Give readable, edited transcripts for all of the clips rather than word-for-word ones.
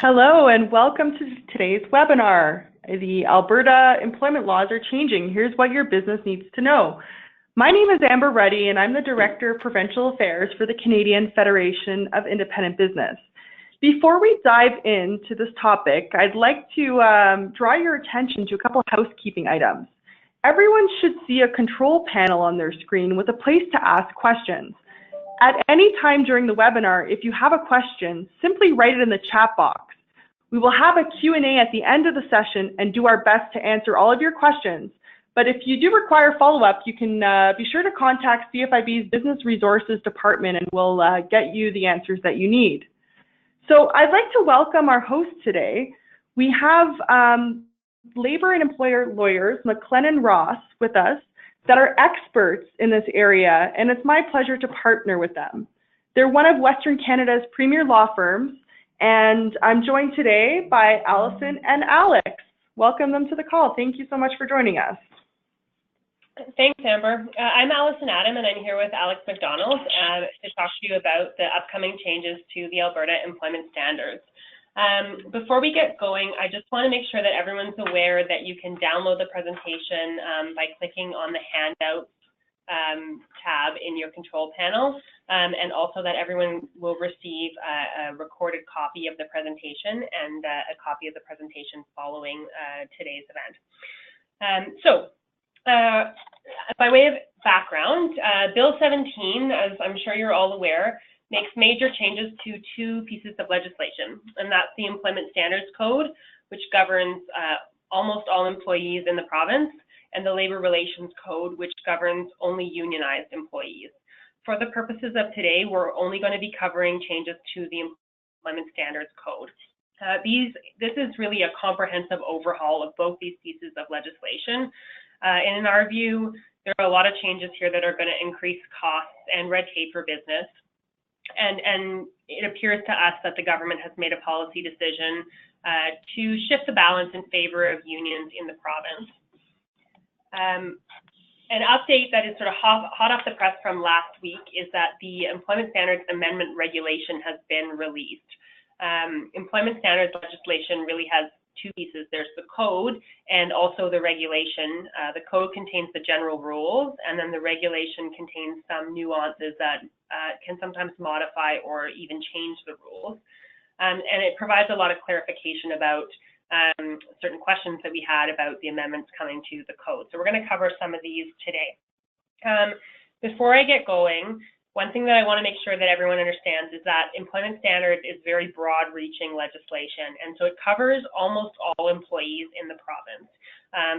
Hello and welcome to today's webinar. The Alberta employment laws are changing. Here's what your business needs to know. My name is Amber Ruddy and I'm the Director of Provincial Affairs for the Canadian Federation of Independent Business. Before we dive into this topic, I'd like to draw your attention to a couple of housekeeping items. Everyone should see a control panel on their screen with a place to ask questions. At any time during the webinar, if you have a question, simply write it in the chat box. We will have a Q&A at the end of the session and do our best to answer all of your questions. But if you do require follow-up, you can be sure to contact CFIB's Business Resources Department and we'll get you the answers that you need. So I'd like to welcome our hosts today. We have labor and employer lawyers, McLennan Ross, with us, that are experts in this area, and it's my pleasure to partner with them. They're one of Western Canada's premier law firms, and I'm joined today by Alison and Alex. Welcome them to the call. Thank you so much for joining us. Thanks, Amber. I'm Alison Adam, and I'm here with Alex MacDonald to talk to you about the upcoming changes to the Alberta Employment Standards. Before we get going, I just want to make sure that everyone's aware that you can download the presentation by clicking on the Handouts tab in your control panel, and also that everyone will receive a recorded copy of the presentation and a copy of the presentation following today's event. By way of background, Bill 17, as I'm sure you're all aware, makes major changes to two pieces of legislation, and that's the Employment Standards Code, which governs almost all employees in the province, and the Labor Relations Code, which governs only unionized employees. For the purposes of today, we're only going to be covering changes to the Employment Standards Code. This is really a comprehensive overhaul of both these pieces of legislation, and in our view, there are a lot of changes here that are going to increase costs and red tape for business. And it appears to us that the government has made a policy decision to shift the balance in favor of unions in the province. An update that is sort of hot off the press from last week is that the Employment Standards Amendment Regulation has been released. Employment Standards legislation really has two pieces. There's the code and also the regulation. The code contains the general rules, and then the regulation contains some nuances that can sometimes modify or even change the rules. And it provides a lot of clarification about certain questions that we had about the amendments coming to the code. So we're going to cover some of these today. Before I get going, one thing that I want to make sure that everyone understands is that employment standards is very broad-reaching legislation, and so it covers almost all employees in the province.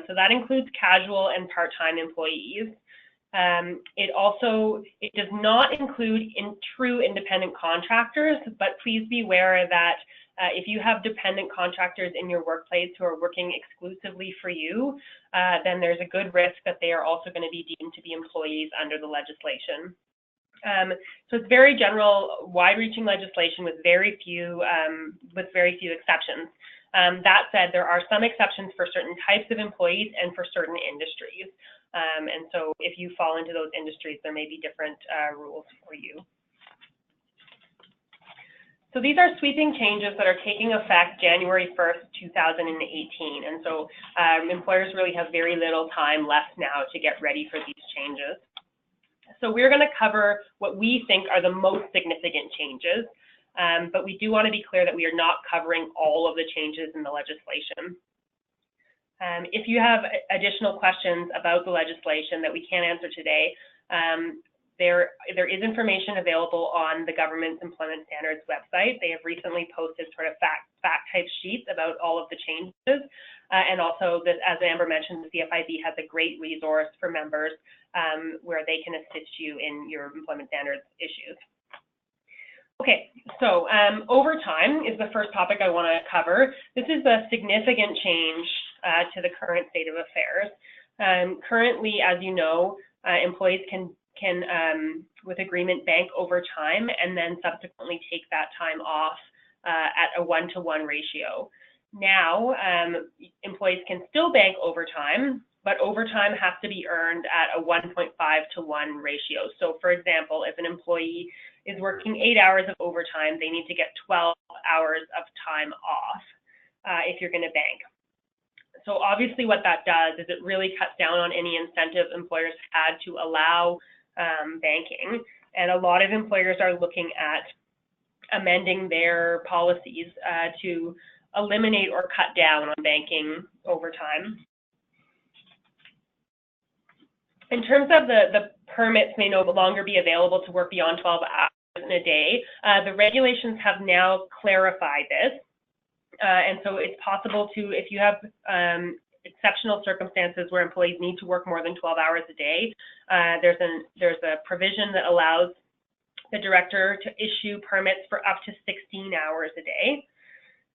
So that includes casual and part-time employees. It does not include true independent contractors, but please be aware that if you have dependent contractors in your workplace who are working exclusively for you, then there's a good risk that they are also going to be deemed to be employees under the legislation. So it's very general, wide-reaching legislation with very few exceptions. That said, there are some exceptions for certain types of employees and for certain industries. And so if you fall into those industries, there may be different rules for you. So these are sweeping changes that are taking effect January 1st, 2018. And so employers really have very little time left now to get ready for these changes. So we're going to cover what we think are the most significant changes, but we do want to be clear that we are not covering all of the changes in the legislation. If you have additional questions about the legislation that we can't answer today, there is information available on the government's Employment Standards website. They have recently posted sort of fact type sheets about all of the changes. And also, as Amber mentioned, the CFIB has a great resource for members where they can assist you in your employment standards issues. Okay, so overtime is the first topic I want to cover. This is a significant change to the current state of affairs. Currently, as you know, employees can with agreement, bank overtime and then subsequently take that time off at a 1-to-1 ratio. Now, employees can still bank overtime, but overtime has to be earned at a 1.5-to-1 ratio. So for example, if an employee is working 8 hours of overtime, they need to get 12 hours of time off if you're going to bank. So obviously what that does is it really cuts down on any incentive employers had to allow banking. And a lot of employers are looking at amending their policies to eliminate or cut down on banking overtime. In terms of the permits may no longer be available to work beyond 12 hours in a day, the regulations have now clarified this. And so it's possible to, if you have exceptional circumstances where employees need to work more than 12 hours a day, there's a provision that allows the director to issue permits for up to 16 hours a day.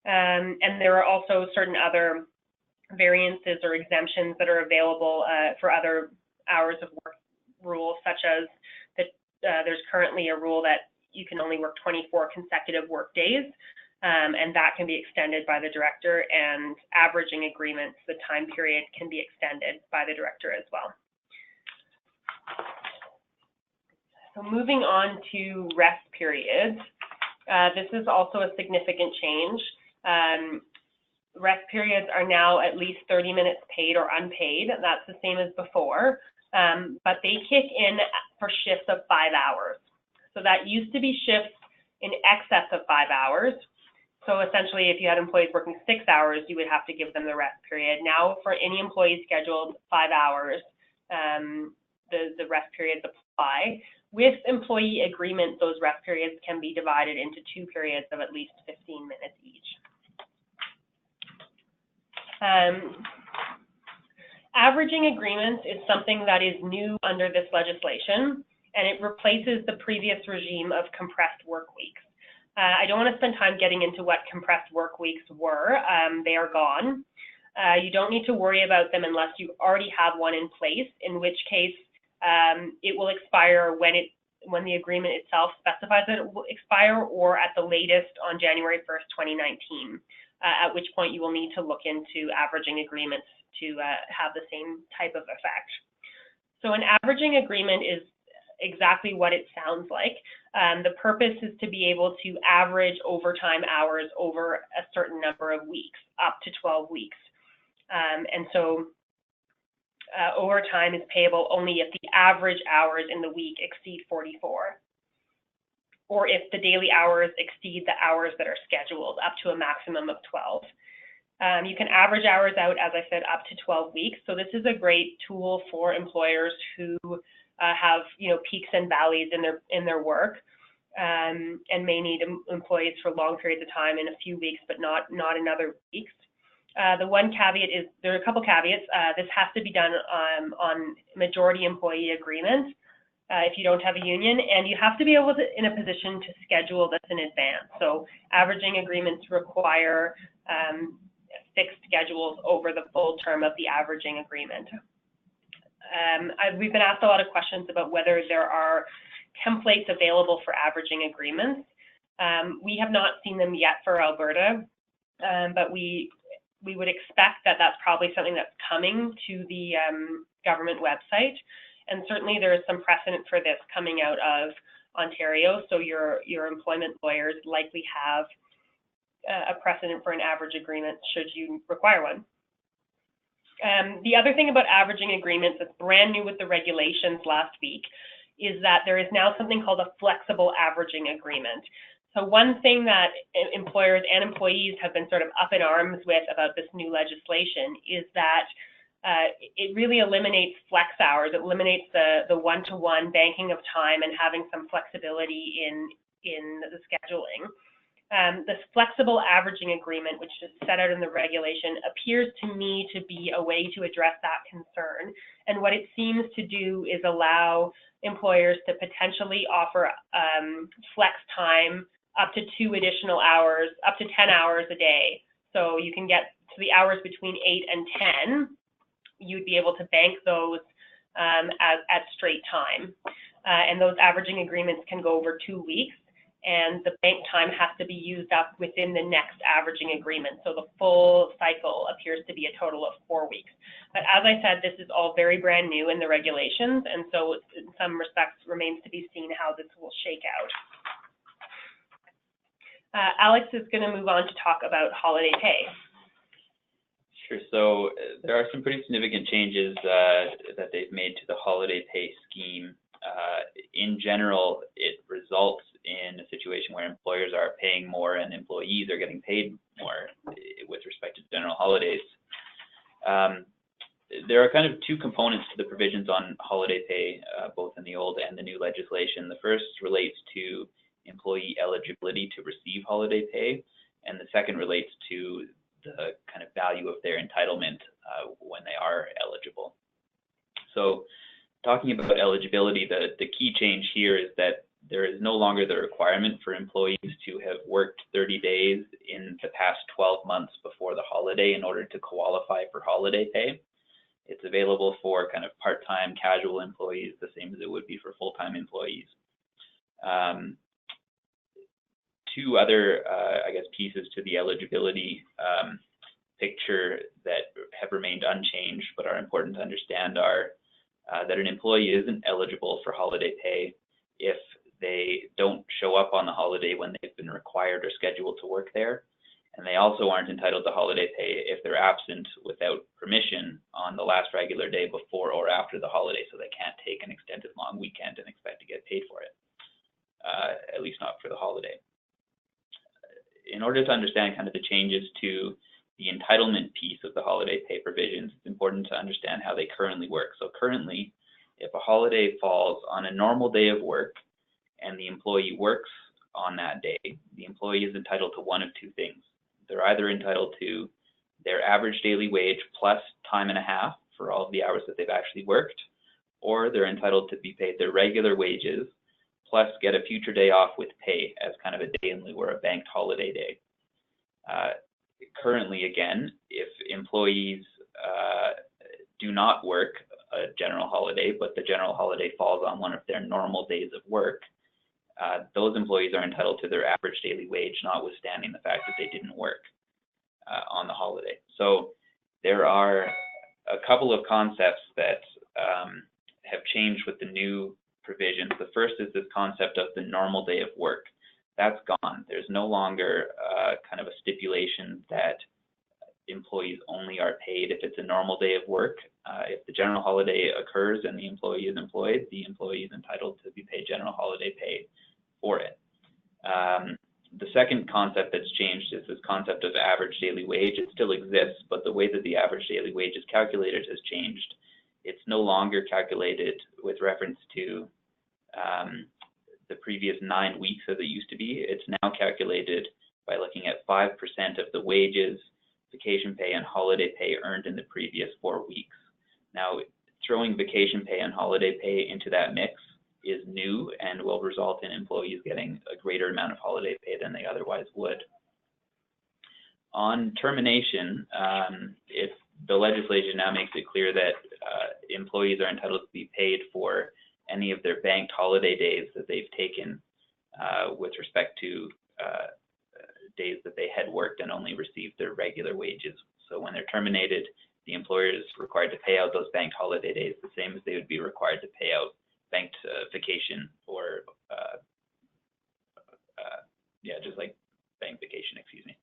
And there are also certain other variances or exemptions that are available for other hours of work rules, such as that there's currently a rule that you can only work 24 consecutive work days. And that can be extended by the director, and averaging agreements, the time period can be extended by the director as well. So moving on to rest periods, this is also a significant change. Rest periods are now at least 30 minutes paid or unpaid. That's the same as before, but they kick in for shifts of 5 hours. So that used to be shifts in excess of 5 hours. So essentially, if you had employees working 6 hours, you would have to give them the rest period. Now, for any employee scheduled 5 hours, the rest periods apply. With employee agreement, those rest periods can be divided into 2 periods of at least 15 minutes each. Averaging agreements is something that is new under this legislation, and it replaces the previous regime of compressed work weeks. I don't want to spend time getting into what compressed work weeks were. They are gone. You don't need to worry about them unless you already have one in place, in which case it will expire when the agreement itself specifies that it will expire, or at the latest on January 1st, 2019, at which point you will need to look into averaging agreements to have the same type of effect. So an averaging agreement is exactly what it sounds like. The purpose is to be able to average overtime hours over a certain number of weeks, up to 12 weeks. And so overtime is payable only if the average hours in the week exceed 44, or if the daily hours exceed the hours that are scheduled, up to a maximum of 12. You can average hours out, as I said, up to 12 weeks. So this is a great tool for employers who have peaks and valleys in their work, and may need employees for long periods of time in a few weeks, but not in other weeks. The one caveat is, there are a couple caveats. This has to be done on majority employee agreement if you don't have a union, and you have to be able to in a position to schedule this in advance. So averaging agreements require fixed schedules over the full term of the averaging agreement. We've been asked a lot of questions about whether there are templates available for averaging agreements. We have not seen them yet for Alberta, but we would expect that that's probably something that's coming to the government website. And certainly there is some precedent for this coming out of Ontario, so your employment lawyers likely have a precedent for an average agreement should you require one. The other thing about averaging agreements that's brand new with the regulations last week is that there is now something called a flexible averaging agreement. So one thing that employers and employees have been sort of up in arms with about this new legislation is that it really eliminates flex hours. It eliminates the one-to-one banking of time and having some flexibility in the scheduling. This flexible averaging agreement, which is set out in the regulation, appears to me to be a way to address that concern. And what it seems to do is allow employers to potentially offer flex time up to 2 additional hours, up to 10 hours a day. So you can get to the hours between 8 and 10. You'd be able to bank those at straight time. And those averaging agreements can go over 2 weeks. And the bank time has to be used up within the next averaging agreement. So the full cycle appears to be a total of 4 weeks. But as I said, this is all very brand new in the regulations, and so in some respects remains to be seen how this will shake out. Alex is going to move on to talk about holiday pay. Sure. So there are some pretty significant changes that they've made to the holiday pay scheme. In general, it results in a situation where employers are paying more and employees are getting paid more with respect to general holidays. There are kind of two components to the provisions on holiday pay, both in the old and the new legislation. The first relates to employee eligibility to receive holiday pay, and the second relates to the kind of value of their entitlement when they are eligible. So talking about eligibility, the key change here is that there is no longer the requirement for employees to have worked 30 days in the past 12 months before the holiday in order to qualify for holiday pay. It's available for kind of part-time casual employees, the same as it would be for full-time employees. Two other, I guess, pieces to the eligibility picture that have remained unchanged but are important to understand are that an employee isn't eligible for holiday pay if they don't show up on the holiday when they've been required or scheduled to work there. And they also aren't entitled to holiday pay if they're absent without permission on the last regular day before or after the holiday, so they can't take an extended long weekend and expect to get paid for it, at least not for the holiday. In order to understand kind of the changes to the entitlement piece of the holiday pay provisions, it's important to understand how they currently work. So currently, if a holiday falls on a normal day of work and the employee works on that day, the employee is entitled to one of two things. They're either entitled to their average daily wage plus time and a half for all of the hours that they've actually worked, or they're entitled to be paid their regular wages plus get a future day off with pay as kind of a day in lieu or a banked holiday day. Currently, again, if employees do not work a general holiday, but the general holiday falls on one of their normal days of work, those employees are entitled to their average daily wage, notwithstanding the fact that they didn't work on the holiday. So there are a couple of concepts that have changed with the new provisions. The first is this concept of the normal day of work. That's gone. There's no longer kind of a stipulation that employees only are paid if it's a normal day of work. If the general holiday occurs and the employee is employed, the employee is entitled to be paid general holiday pay for it. The second concept that's changed is this concept of average daily wage. It still exists, but the way that the average daily wage is calculated has changed. It's no longer calculated with reference to the previous 9 weeks as it used to be. It's now calculated by looking at 5% of the wages, vacation pay, and holiday pay earned in the previous 4 weeks. Now, throwing vacation pay and holiday pay into that mix is new and will result in employees getting a greater amount of holiday pay than they otherwise would. On termination, if the legislation now makes it clear that employees are entitled to be paid for any of their banked holiday days that they've taken with respect to days that they had worked and only received their regular wages. So when they're terminated, the employer is required to pay out those banked holiday days the same as they would be required to pay out banked vacation or just like banked vacation, excuse me.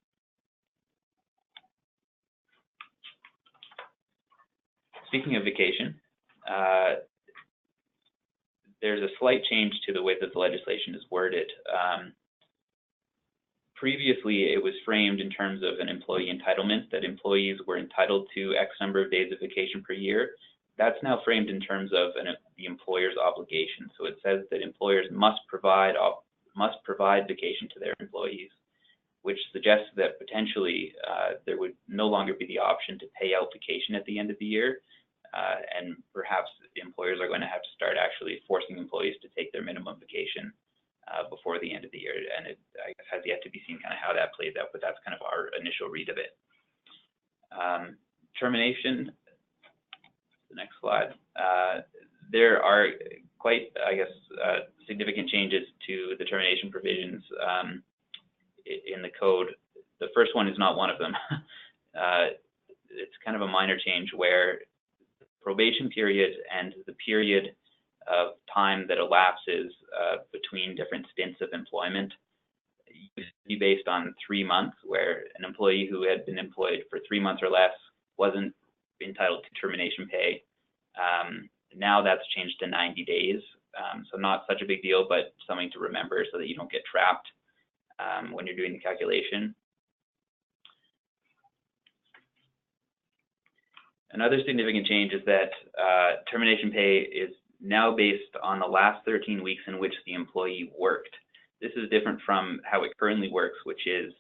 Speaking of vacation, there's a slight change to the way that the legislation is worded. Previously, it was framed in terms of an employee entitlement, that employees were entitled to X number of days of vacation per year. That's now framed in terms of the employer's obligation. So it says that employers must provide vacation to their employees, which suggests that potentially there would no longer be the option to pay out vacation at the end of the year. And perhaps employers are going to have to start actually forcing employees to take their minimum vacation before the end of the year. And it, I guess, has yet to be seen kind of how that plays out, but that's kind of our initial read of it. Termination, the next slide. There are quite, I guess, significant changes to the termination provisions in the code. The first one is not one of them. It's kind of a minor change where the probation period and the period of time that elapses between different stints of employment used be based on 3 months, where an employee who had been employed for 3 months or less wasn't entitled to termination pay. Now that's changed to 90 days. So not such a big deal, but something to remember so that you don't get trapped when you're doing the calculation. Another significant change is that termination pay is now based on the last 13 weeks in which the employee worked. This is different from how it currently works, which is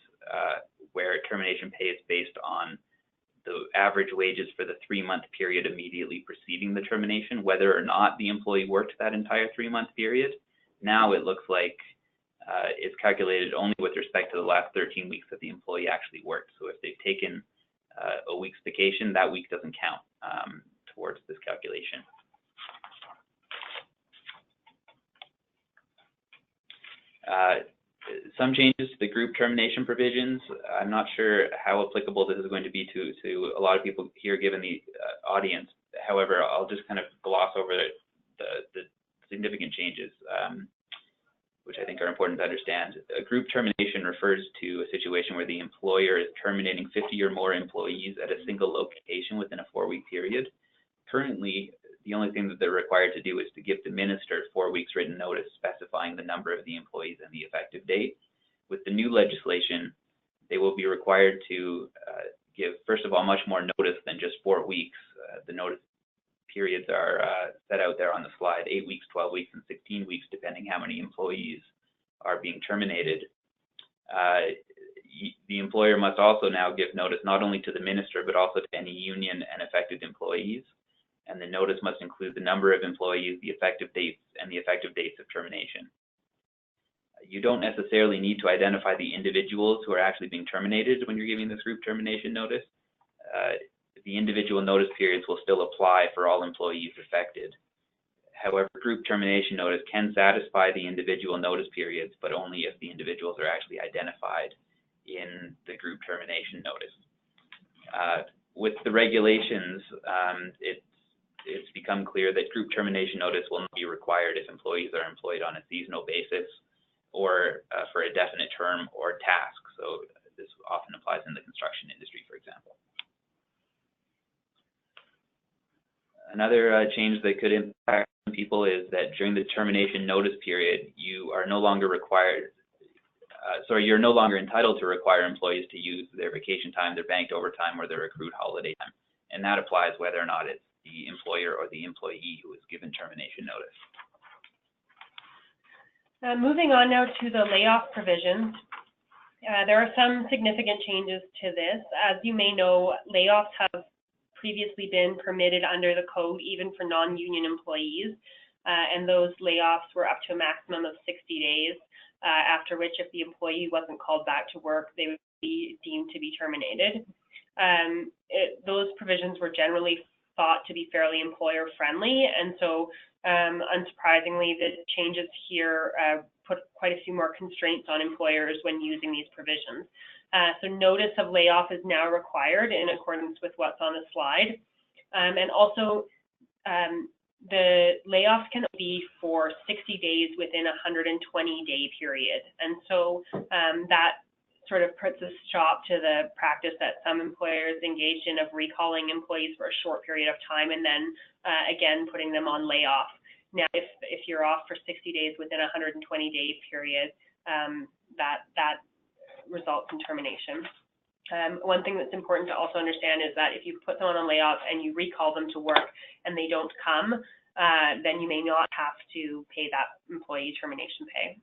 where termination pay is based on the average wages for the 3-month period immediately preceding the termination, whether or not the employee worked that entire 3-month period. Now it looks like it's calculated only with respect to the last 13 weeks that the employee actually worked. So if they've taken a week's vacation, that week doesn't count towards this calculation. Some changes to the group termination provisions. I'm not sure how applicable this is going to be to a lot of people here given the audience. However, I'll just kind of gloss over the significant changes, which I think are important to understand. A group termination refers to a situation where the employer is terminating 50 or more employees at a single location within a 4-week period. Currently, the only thing that they're required to do is to give the minister 4 weeks written notice specifying the number of the employees and the effective date. With the new legislation, they will be required to give, first of all, much more notice than just 4 weeks. The notice periods are set out there on the slide, 8 weeks, 12 weeks, and 16 weeks, depending how many employees are being terminated. The employer must also now give notice not only to the minister, but also to any union and affected employees. And the notice must include the number of employees, the effective dates, and the effective dates of termination. You don't necessarily need to identify the individuals who are actually being terminated when you're giving this group termination notice. The individual notice periods will still apply for all employees affected. However, group termination notice can satisfy the individual notice periods, but only if the individuals are actually identified in the group termination notice. With the regulations, it's become clear that group termination notice will not be required if employees are employed on a seasonal basis or for a definite term or task. So this often applies in the construction industry, for example. Another change that could impact people is that during the termination notice period, you are no longer required, you're no longer entitled to require employees to use their vacation time, their banked overtime, or their accrued holiday time. And that applies whether or not it's the employer or the employee who is given termination notice. Moving on now to the layoff provisions. There are some significant changes to this. As you may know, layoffs have previously been permitted under the code, even for non-union employees, and those layoffs were up to a maximum of 60 days, after which if the employee wasn't called back to work, they would be deemed to be terminated. Those provisions were generally thought to be fairly employer friendly, and so unsurprisingly, the changes here put quite a few more constraints on employers when using these provisions. So notice of layoff is now required in accordance with what's on the slide. And also, the layoffs can be for 60 days within a 120-day period. And so that sort of puts a stop to the practice that some employers engage in of recalling employees for a short period of time and then again putting them on layoff. Now, if you're off for 60 days within a 120-day period, that results in termination. One thing that's important to also understand is that if you put someone on layoff and you recall them to work and they don't come, then you may not have to pay that employee termination pay.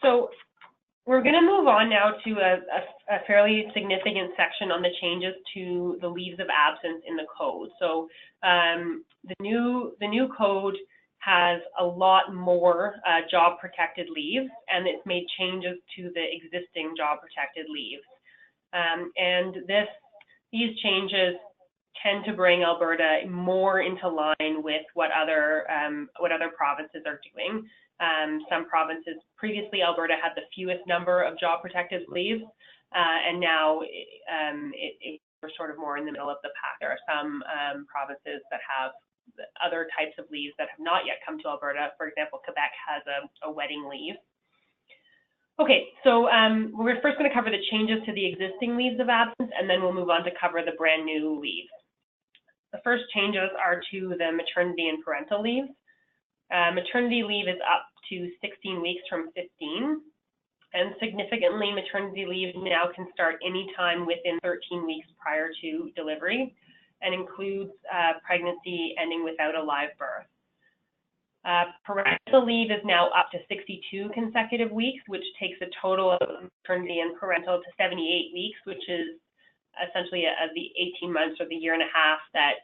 So we're going to move on now to a fairly significant section on the changes to the leaves of absence in the code. So the new code has a lot more job protected leaves, and it's made changes to the existing job protected leaves. And these changes tend to bring Alberta more into line with what other provinces are doing. Some provinces, previously Alberta had the fewest number of job protected leaves, and now we're sort of more in the middle of the pack. There are some provinces that have other types of leaves that have not yet come to Alberta. For example, Quebec has a wedding leave. Okay, so we're first going to cover the changes to the existing leaves of absence, and then we'll move on to cover the brand new leave. The first changes are to the maternity and parental leave. Maternity leave is up to 16 weeks from 15, and significantly, maternity leave now can start anytime within 13 weeks prior to delivery, and includes pregnancy ending without a live birth. Parental leave is now up to 62 consecutive weeks, which takes a total of maternity and parental to 78 weeks, which is essentially the 18 months or the year and a half that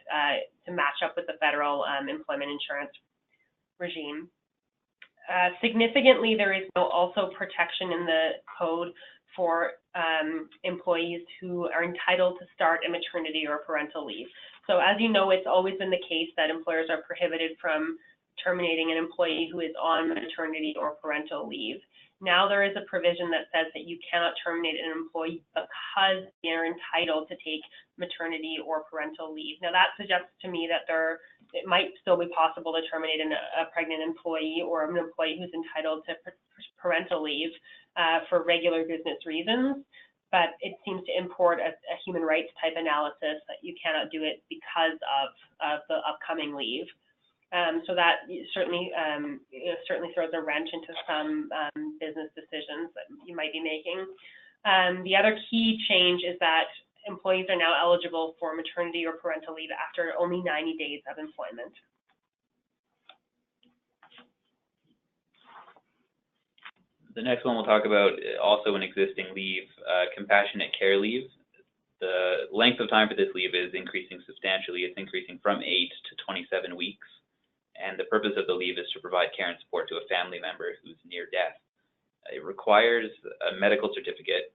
to match up with the federal employment insurance regime. Significantly, there is also protection in the code for employees who are entitled to start a maternity or parental leave. So as you know, it's always been the case that employers are prohibited from terminating an employee who is on maternity or parental leave. Now there is a provision that says that you cannot terminate an employee because they are entitled to take maternity or parental leave. Now that suggests to me that it might still be possible to terminate a pregnant employee or an employee who's entitled to parental leave for regular business reasons, but it seems to import a human rights type analysis that you cannot do it because of the upcoming leave. So that certainly throws a wrench into some business decisions that you might be making. The other key change is that employees are now eligible for maternity or parental leave after only 90 days of employment. The next one we'll talk about, also an existing leave, compassionate care leave. The length of time for this leave is increasing substantially. It's increasing from 8 to 27 weeks. And the purpose of the leave is to provide care and support to a family member who's near death. It requires a medical certificate,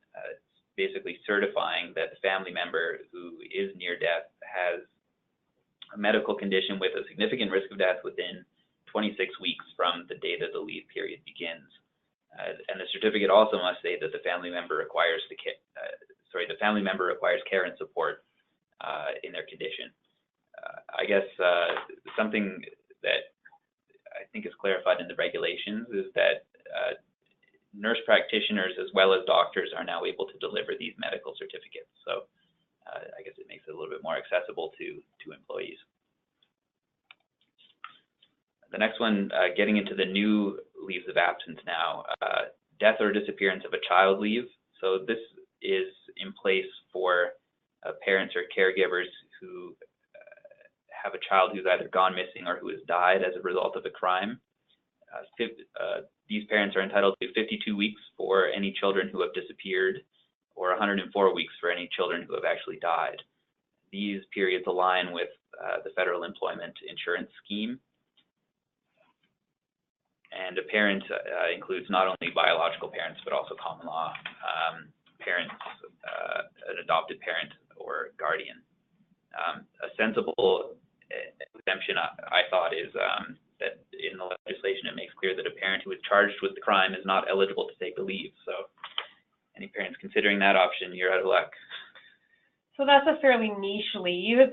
basically certifying that the family member who is near death has a medical condition with a significant risk of death within 26 weeks from the day that the leave period begins. And the certificate also must say that the family member requires care and support in their condition. I guess something that I think is clarified in the regulations is that nurse practitioners as well as doctors are now able to deliver these medical certificates. So I guess it makes it a little bit more accessible to employees. The next one, getting into the new leaves of absence now, death or disappearance of a child leave. So this is in place for parents or caregivers who have a child who's either gone missing or who has died as a result of a crime. These parents are entitled to 52 weeks for any children who have disappeared, or 104 weeks for any children who have actually died. These periods align with the federal employment insurance scheme. And a parent includes not only biological parents, but also common law parents, an adopted parent or guardian. A sensible exemption, I thought, is that in the legislation it makes clear that a parent who is charged with the crime is not eligible to take the leave. So any parents considering that option, you're out of luck. So that's a fairly niche leave.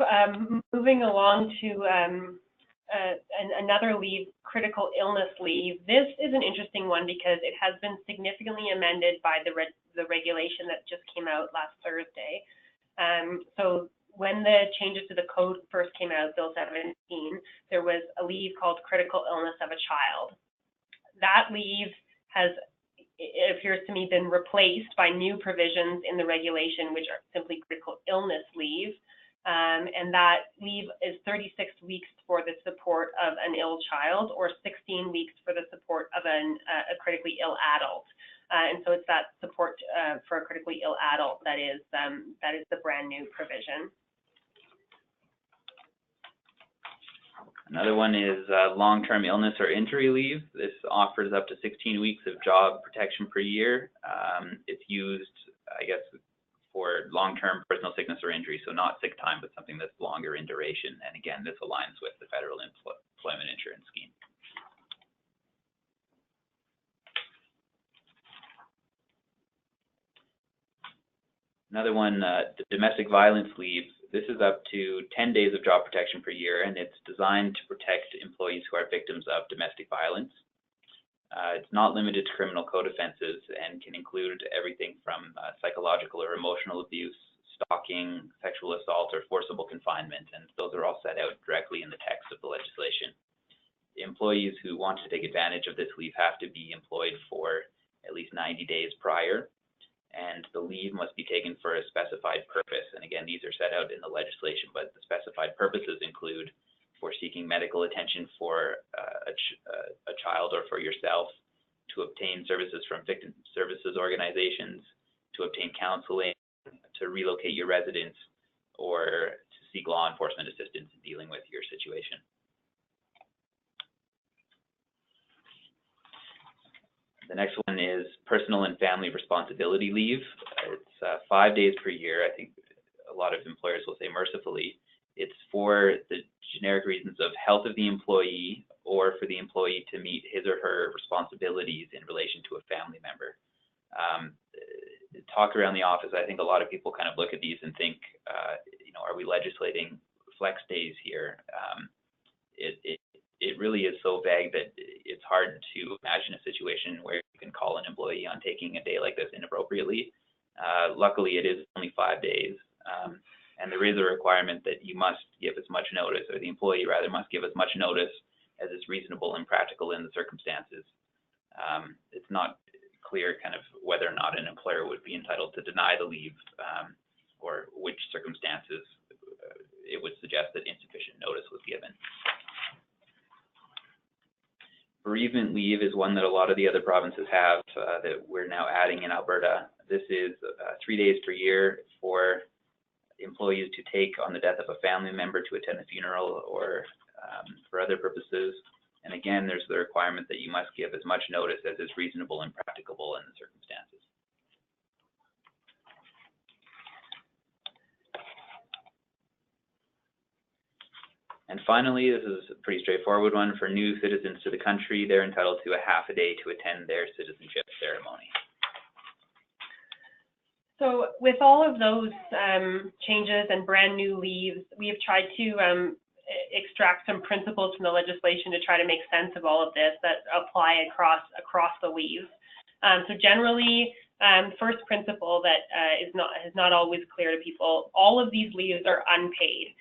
Moving along to another leave, critical illness leave. This is an interesting one because it has been significantly amended by the regulation that just came out last Thursday. So when the changes to the code first came out, Bill 17, there was a leave called critical illness of a child. That leave has, it appears to me, been replaced by new provisions in the regulation, which are simply critical illness leave. And that leave is 36 weeks for the support of an ill child, or 16 weeks for the support of a critically ill adult. And so it's that support for a critically ill adult that is the brand new provision. Another one is long-term illness or injury leave. This offers up to 16 weeks of job protection per year. It's used, I guess, for long-term personal sickness or injury, so not sick time, but something that's longer in duration. And again, this aligns with the federal employment insurance scheme. Another one, the domestic violence leave. This is up to 10 days of job protection per year, and it's designed to protect employees who are victims of domestic violence. It's not limited to criminal code offenses and can include everything from psychological or emotional abuse, stalking, sexual assault, or forcible confinement, and those are all set out directly in the text of the legislation. Employees who want to take advantage of this leave have to be employed for at least 90 days prior, and the leave must be taken for a specified purpose. And again, these are set out in the legislation, but the specified purposes include for seeking medical attention for a child or for yourself, to obtain services from victim services organizations, to obtain counseling, to relocate your residence, or to seek law enforcement assistance in dealing with your situation. The next one is personal and family responsibility leave. It's 5 days per year. I think a lot of employers will say mercifully. It's for the generic reasons of health of the employee or for the employee to meet his or her responsibilities in relation to a family member. Talk around the office, I think a lot of people kind of look at these and think, are we legislating flex days here? It really is so vague that it's hard to imagine a situation where you can call an employee on taking a day like this inappropriately. Luckily, it is only 5 days. And there is a requirement that you must give as much notice, or the employee rather must give as much notice as is reasonable and practical in the circumstances. It's not clear kind of whether or not an employer would be entitled to deny the leave, or which circumstances it would suggest that insufficient notice was given. Bereavement leave is one that a lot of the other provinces have that we're now adding in Alberta. This is 3 days per year for employees to take on the death of a family member to attend the funeral or for other purposes. And again, there's the requirement that you must give as much notice as is reasonable and practicable in the circumstances. And finally, this is a pretty straightforward one. For new citizens to the country, they're entitled to a half a day to attend their citizenship ceremony. So with all of those changes and brand new leaves, we have tried to extract some principles from the legislation to try to make sense of all of this that apply across the leaves. So generally, first principle that is not always clear to people, all of these leaves are unpaid.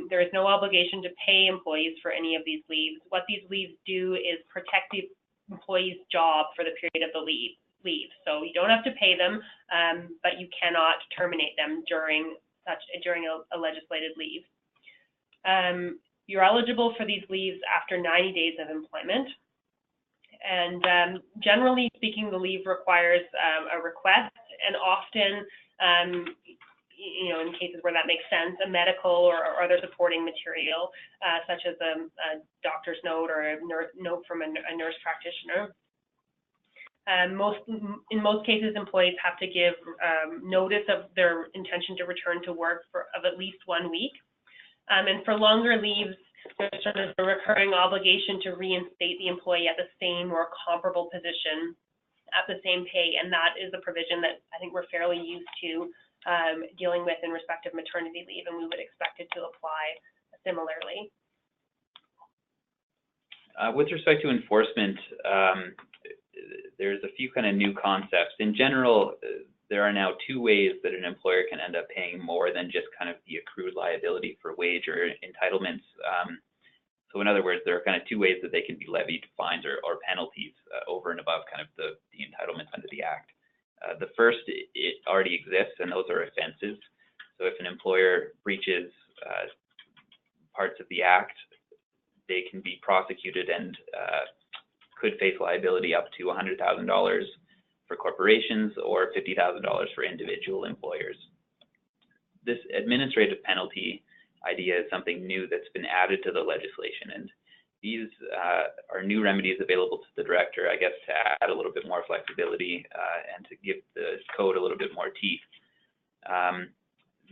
There is no obligation to pay employees for any of these leaves. What these leaves do is protect the employee's job for the period of the leave. So you don't have to pay them, but you cannot terminate them during a legislated leave. You're eligible for these leaves after 90 days of employment. And generally speaking, the leave requires a request, and often, in cases where that makes sense, a medical or other supporting material, such as a doctor's note or a note from a nurse practitioner. In most cases, employees have to give notice of their intention to return to work of at least 1 week. And for longer leaves, there's sort of a recurring obligation to reinstate the employee at the same or comparable position at the same pay. And that is a provision that I think we're fairly used to dealing with in respect of maternity leave, and we would expect it to apply similarly. With respect to enforcement, there's a few kind of new concepts. In general, there are now 2 ways that an employer can end up paying more than just kind of the accrued liability for wage or entitlements. So in other words, there are kind of 2 ways that they can be levied fines or penalties over and above kind of the entitlements under the Act. The first, it already exists, and those are offenses. So if an employer breaches parts of the Act, they can be prosecuted and could face liability up to $100,000 for corporations or $50,000 for individual employers. This administrative penalty idea is something new that's been added to the legislation, and these are new remedies available to the director, I guess, to add a little bit more flexibility and to give the code a little bit more teeth.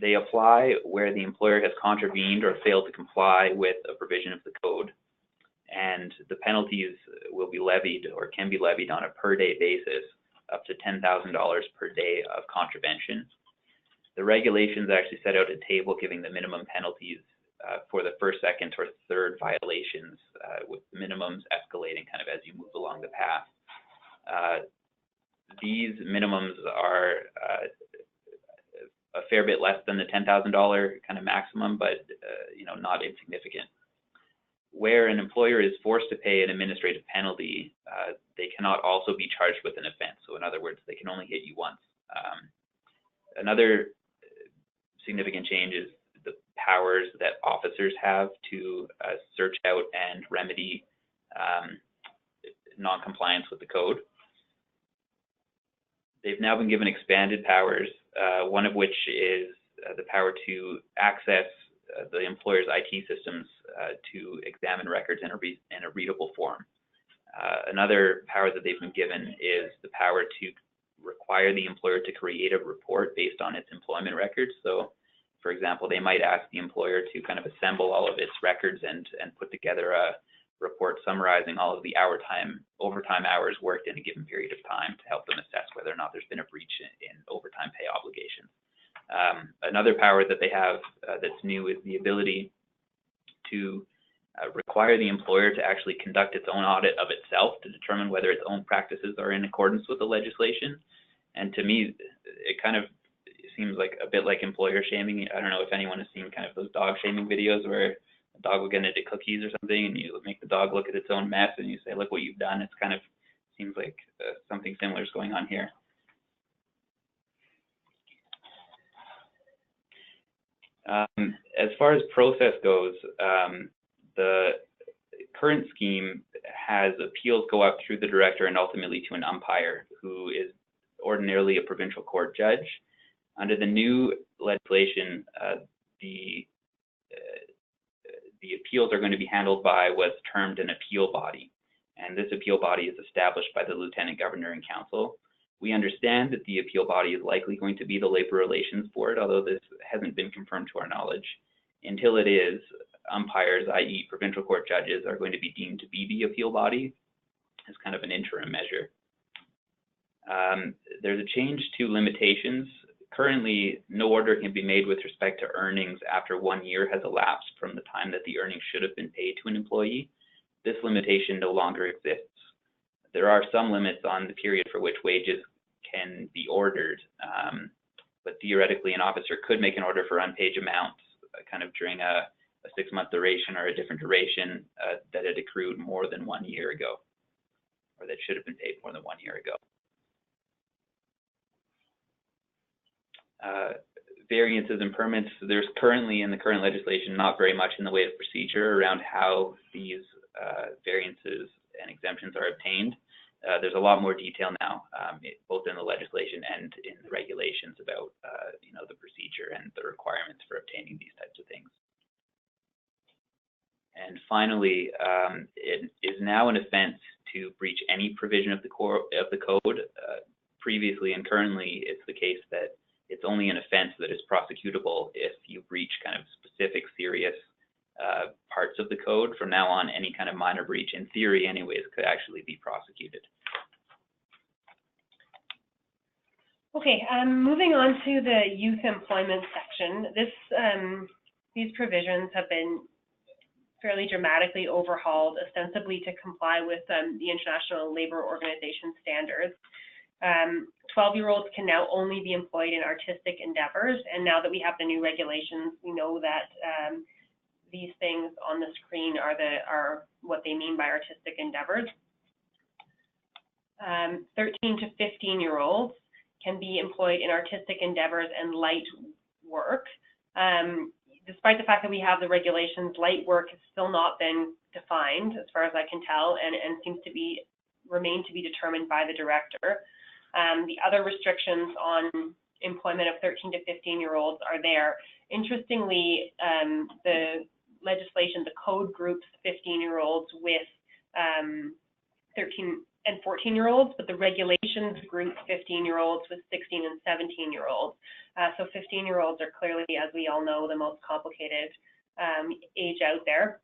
They apply where the employer has contravened or failed to comply with a provision of the code, and the penalties will be levied or can be levied on a per-day basis up to $10,000 per day of contravention. The regulations actually set out a table giving the minimum penalties for the first, second, or third violations, with minimums escalating kind of as you move along the path. These minimums are a fair bit less than the $10,000 kind of maximum, but not insignificant. Where an employer is forced to pay an administrative penalty, they cannot also be charged with an offense. So in other words, they can only hit you once. Another significant change is the powers that officers have to search out and remedy non-compliance with the code. They've now been given expanded powers, one of which is the power to access the employer's IT systems to examine records in a readable form. Another power that they've been given is the power to require the employer to create a report based on its employment records. So, for example, they might ask the employer to kind of assemble all of its records and put together a report summarizing all of the overtime hours worked in a given period of time to help them assess whether or not there's been a breach in overtime pay obligations. Another power that they have that's new is the ability to require the employer to actually conduct its own audit of itself to determine whether its own practices are in accordance with the legislation. And to me, it kind of seems like a bit like employer shaming. I don't know if anyone has seen kind of those dog shaming videos where a dog will get into cookies or something and you make the dog look at its own mess and you say, look what you've done. It's kind of seems like something similar is going on here. As far as process goes, the current scheme has appeals go up through the director and ultimately to an umpire who is ordinarily a provincial court judge. Under the new legislation, the appeals are going to be handled by what's termed an appeal body, and this appeal body is established by the Lieutenant Governor and Council. We understand that the appeal body is likely going to be the Labor Relations Board, although this hasn't been confirmed to our knowledge. Until it is, umpires, i.e. provincial court judges, are going to be deemed to be the appeal body as kind of an interim measure. There's a change to limitations. Currently, no order can be made with respect to earnings after 1 year has elapsed from the time that the earnings should have been paid to an employee. This limitation no longer exists. There are some limits on the period for which wages can be ordered, but theoretically an officer could make an order for unpaid amounts kind of during a 6-month duration or a different duration that had accrued more than 1 year ago, or that should have been paid more than 1 year ago. Variances and permits, there's currently in the current legislation not very much in the way of procedure around how these variances and exemptions are obtained. There's a lot more detail now, both in the legislation and in the regulations about the procedure and the requirements for obtaining these types of things. And finally, it is now an offense to breach any provision of the code. Previously and currently, it's the case that it's only an offense that is prosecutable if you breach kind of specific serious parts of the code. From now on, any kind of minor breach, in theory anyways, could actually be prosecuted. Okay, moving on to the youth employment section. These provisions have been fairly dramatically overhauled, ostensibly to comply with the International Labour Organization standards. 12-year-olds can now only be employed in artistic endeavors, and now that we have the new regulations, we know that these things on the screen are what they mean by artistic endeavors. 13 to 15-year-olds can be employed in artistic endeavors and light work. Despite the fact that we have the regulations, light work has still not been defined, as far as I can tell, and seems to remain to be determined by the director. The other restrictions on employment of 13 to 15-year-olds are there. Interestingly, the legislation, the code groups 15-year-olds with 13 and 14-year-olds, but the regulations group 15-year-olds with 16 and 17-year-olds. So 15-year-olds are clearly, as we all know, the most complicated age out there.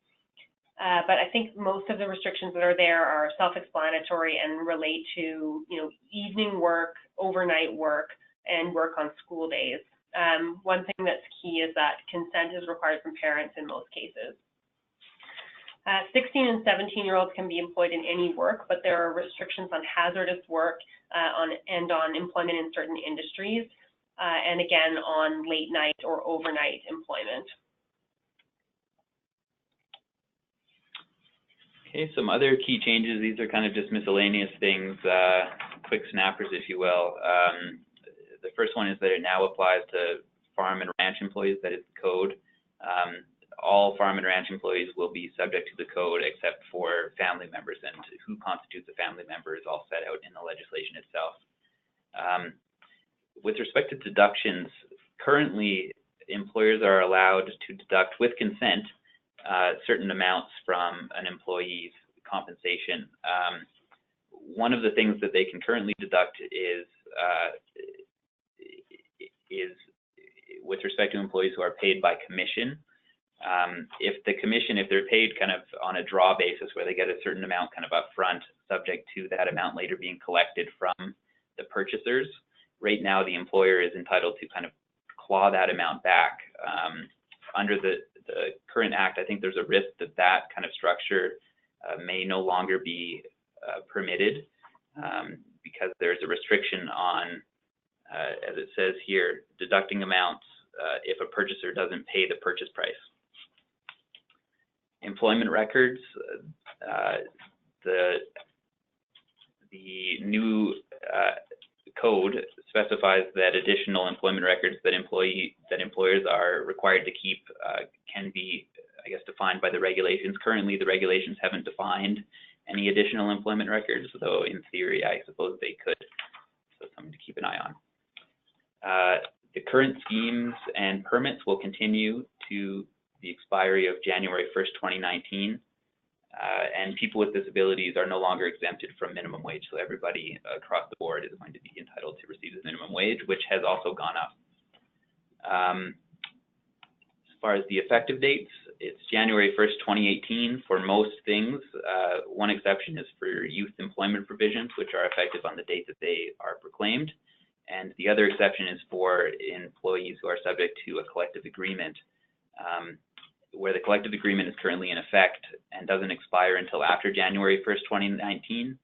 But I think most of the restrictions that are there are self-explanatory and relate to, evening work, overnight work, and work on school days. one thing that's key is that consent is required from parents in most cases. 16 and 17-year-olds can be employed in any work, but there are restrictions on hazardous work and on employment in certain industries, and again on late night or overnight employment. Okay, some other key changes. These are kind of just miscellaneous things, quick snappers, if you will. The first one is that it now applies to farm and ranch employees, that is the code. All farm and ranch employees will be subject to the code except for family members, and who constitutes a family member is all set out in the legislation itself. With respect to deductions, currently employers are allowed to deduct with consent certain amounts from an employee's compensation. One of the things that they can currently deduct is with respect to employees who are paid by commission. If they're paid kind of on a draw basis where they get a certain amount kind of upfront, subject to that amount later being collected from the purchasers, right now the employer is entitled to kind of claw that amount back. Under the current act, I think there's a risk that that kind of structure may no longer be permitted because there's a restriction on, as it says here, deducting amounts if a purchaser doesn't pay the purchase price. Employment records, the new code specifies that additional employment records that employers are required to keep can be, I guess, defined by the regulations. Currently, the regulations haven't defined any additional employment records, though in theory, I suppose they could. So something to keep an eye on. The current schemes and permits will continue to the expiry of January 1st, 2019. And people with disabilities are no longer exempted from minimum wage. So everybody across the board is going to be entitled to receive the minimum wage, which has also gone up. As far as the effective dates, it's January 1st, 2018 for most things. One exception is for youth employment provisions, which are effective on the date that they are proclaimed. And the other exception is for employees who are subject to a collective agreement, where the collective agreement is currently in effect and doesn't expire until after January 1st, 2019.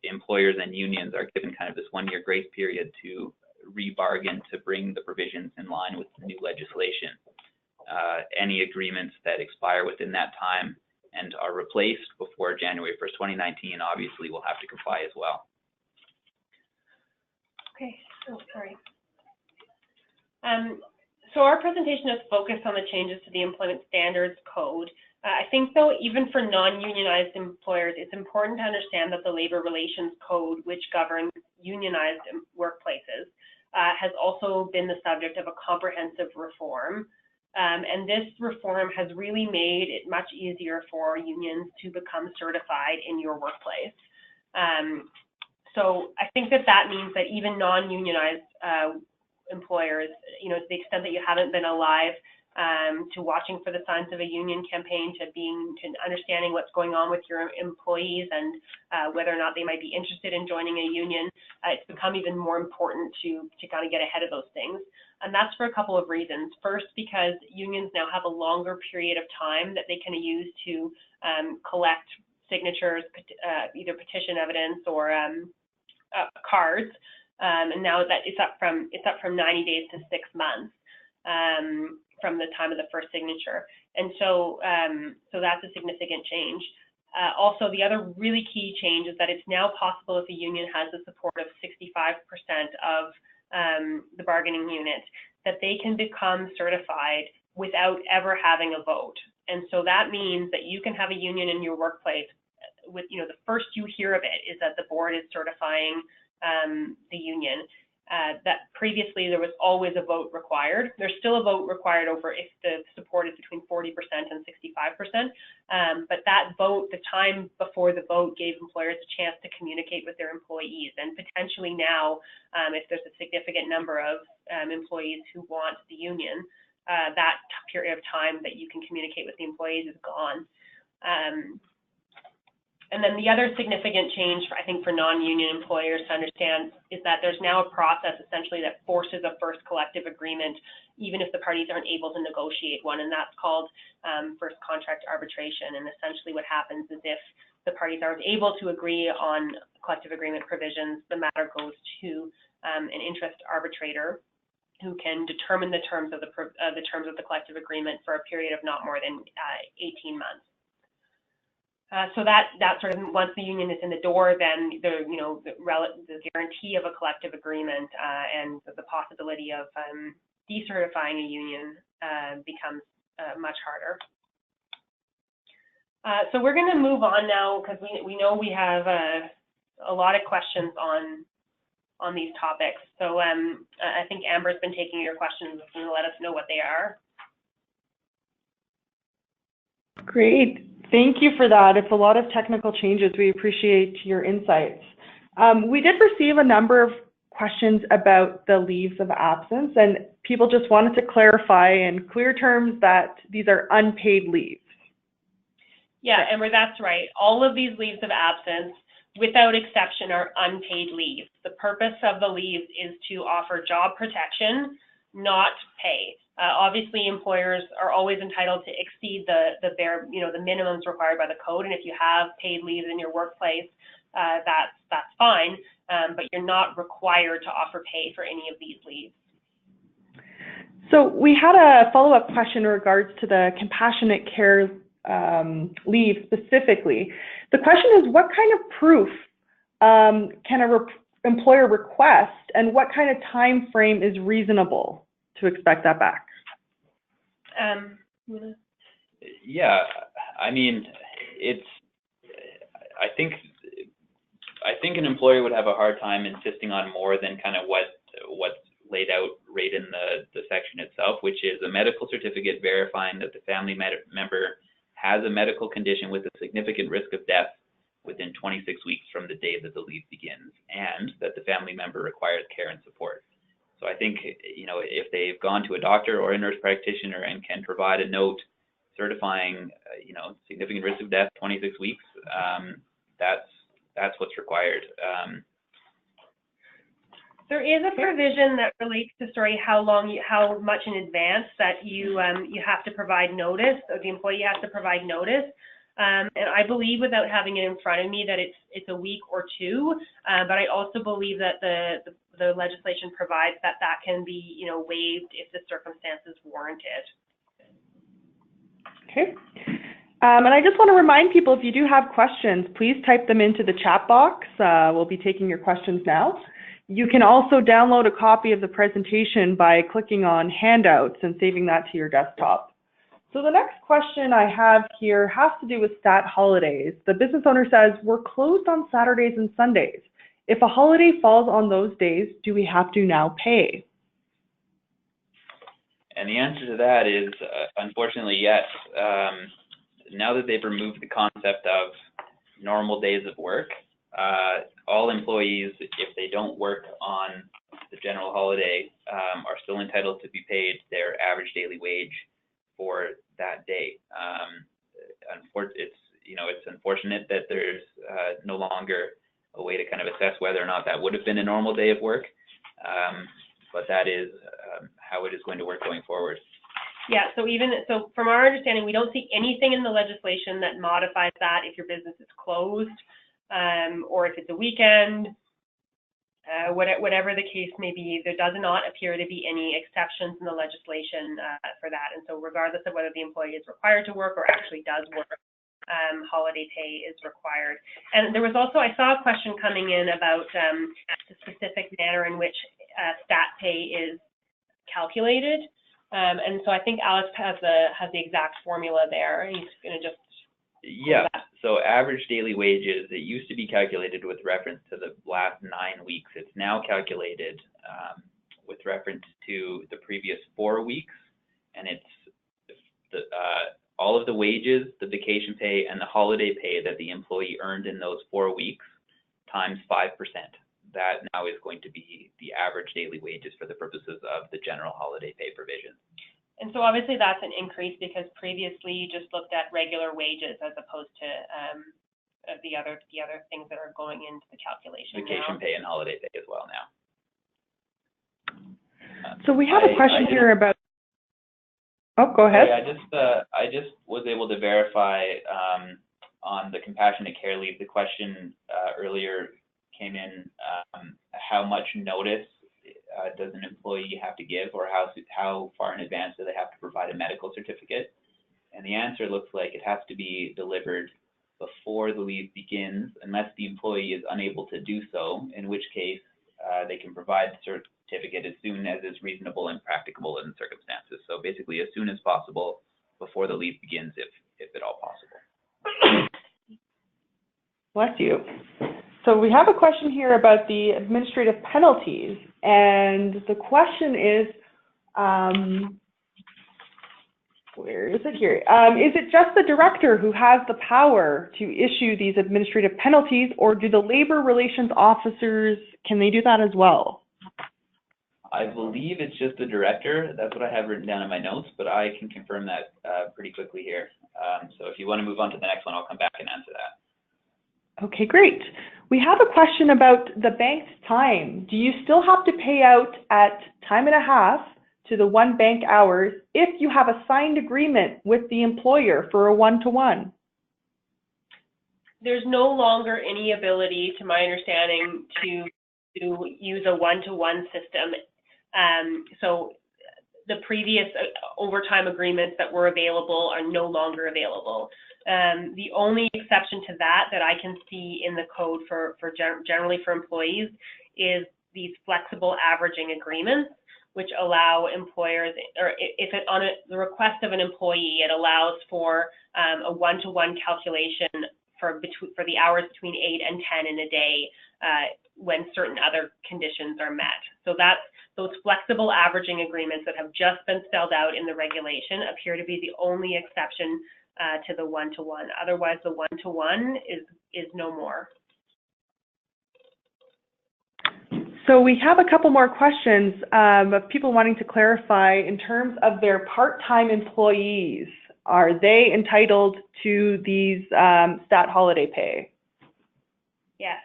Employers and unions are given kind of this one-year grace period to rebargain to bring the provisions in line with the new legislation. Any agreements that expire within that time and are replaced before January 1st, 2019, obviously will have to comply as well. Okay, oh, sorry. So our presentation is focused on the changes to the Employment Standards Code. I think, though, even for non-unionized employers, it's important to understand that the Labor Relations Code, which governs unionized workplaces, has also been the subject of a comprehensive reform. And this reform has really made it much easier for unions to become certified in your workplace. So I think that means that even non-unionized employers, you know, to the extent that you haven't been alive to watching for the signs of a union campaign, to understanding what's going on with your employees and whether or not they might be interested in joining a union, it's become even more important to kind of get ahead of those things. And that's for a couple of reasons. First, because unions now have a longer period of time that they can use to collect signatures, either petition evidence or cards. And now that it's up from 90 days to 6 months from the time of the first signature, and so that's a significant change. Also, the other really key change is that it's now possible, if a union has the support of 65% of the bargaining unit, that they can become certified without ever having a vote. And so that means that you can have a union in your workplace. With, you know, the first you hear of it is that the board is certifying the union. That previously there was always a vote required. There's still a vote required over if the support is between 40% and 65%. But that vote, the time before the vote, gave employers a chance to communicate with their employees. And potentially now, if there's a significant number of employees who want the union, that period of time that you can communicate with the employees is gone. And then the other significant change, I think, for non-union employers to understand is that there's now a process essentially that forces a first collective agreement, even if the parties aren't able to negotiate one, and that's called first contract arbitration. And essentially what happens is if the parties aren't able to agree on collective agreement provisions, the matter goes to an interest arbitrator who can determine the terms of the collective agreement for a period of not more than 18 months. So that sort of, once the union is in the door, then the guarantee of a collective agreement and the possibility of decertifying a union becomes much harder. So we're going to move on now because we know we have a lot of questions on these topics. So I think Amber's been taking your questions and let us know what they are. Great. Thank you for that. It's a lot of technical changes. We appreciate your insights. We did receive a number of questions about the leaves of absence, and people just wanted to clarify in clear terms that these are unpaid leaves. Yeah, Amber, that's right. All of these leaves of absence, without exception, are unpaid leaves. The purpose of the leaves is to offer job protection, not pay. Obviously, employers are always entitled to exceed the minimums required by the code, and if you have paid leaves in your workplace, that's fine, but you're not required to offer pay for any of these leaves. So we had a follow-up question in regards to the compassionate care leave specifically. The question is, what kind of proof can an employer request, and what kind of time frame is reasonable to expect that back? Yeah, I mean, I think an employer would have a hard time insisting on more than kind of what's laid out right in the section itself, which is a medical certificate verifying that the family member has a medical condition with a significant risk of death within 26 weeks from the day that the leave begins, and that the family member requires care and support. So I think, if they've gone to a doctor or a nurse practitioner and can provide a note certifying, significant risk of death, 26 weeks, that's what's required. There is a provision that relates to, how much in advance that you have to provide notice, or the employee has to provide notice. And I believe, without having it in front of me, that it's a week or two. But I also believe that the legislation provides that can be waived if the circumstances warrant it. Okay. And I just want to remind people, if you do have questions, please type them into the chat box. We'll be taking your questions now. You can also download a copy of the presentation by clicking on handouts and saving that to your desktop. So the next question I have here has to do with stat holidays. The business owner says, we're closed on Saturdays and Sundays. If a holiday falls on those days, do we have to now pay? And the answer to that is, unfortunately, yes. Now that they've removed the concept of normal days of work, all employees, if they don't work on the general holiday, are still entitled to be paid their average daily wage for that day. It's unfortunate that there's no longer a way to kind of assess whether or not that would have been a normal day of work, but that is how it is going to work going forward. Yeah, so from our understanding, we don't see anything in the legislation that modifies that if your business is closed, or if it's a weekend, whatever the case may be. There does not appear to be any exceptions in the legislation for that. And so regardless of whether the employee is required to work or actually does work, holiday pay is required. And there was also, I saw a question coming in about the specific manner in which stat pay is calculated. And so I think Alice has the exact formula there. He's going to just... Yeah, so average daily wages, it used to be calculated with reference to the last 9 weeks. It's now calculated with reference to the previous 4 weeks, and it's all of the wages, the vacation pay, and the holiday pay that the employee earned in those 4 weeks times 5%. That now is going to be the average daily wages for the purposes of the general holiday pay provision. And so obviously that's an increase because previously you just looked at regular wages as opposed to the other things that are going into the calculation. Vacation pay and holiday pay as well now. So we have a question here about. Oh, go ahead. I just was able to verify on the compassionate care leave. The question earlier came in: how much notice does an employee have to give, or how far in advance do they have to provide a medical certificate? And the answer looks like it has to be delivered before the leave begins, unless the employee is unable to do so, in which case they can provide the certificate as soon as is reasonable and practicable in the circumstances. So basically as soon as possible before the leave begins, if at all possible. Bless you. So we have a question here about the administrative penalties, and the question is, where is it here? Is it just the director who has the power to issue these administrative penalties, or do the labor relations officers, can they do that as well? I believe it's just the director. That's what I have written down in my notes, but I can confirm that pretty quickly here. So if you want to move on to the next one, I'll come back and answer that. Okay, great. We have a question about the banked time. Do you still have to pay out at time and a half to the 1 bank hours if you have a signed agreement with the employer for a one-to-one? There's no longer any ability, to my understanding, to use a one-to-one system. So the previous overtime agreements that were available are no longer available. The only exception to that I can see in the code for generally for employees is these flexible averaging agreements, which allow employers, or if it on the request of an employee, it allows for a one-to-one calculation for the hours between 8 and 10 in a day when certain other conditions are met. So that's those flexible averaging agreements that have just been spelled out in the regulation appear to be the only exception to the one-to-one. Otherwise, the one-to-one is no more. So we have a couple more questions of people wanting to clarify in terms of their part-time employees. Are they entitled to these stat holiday pay? Yes.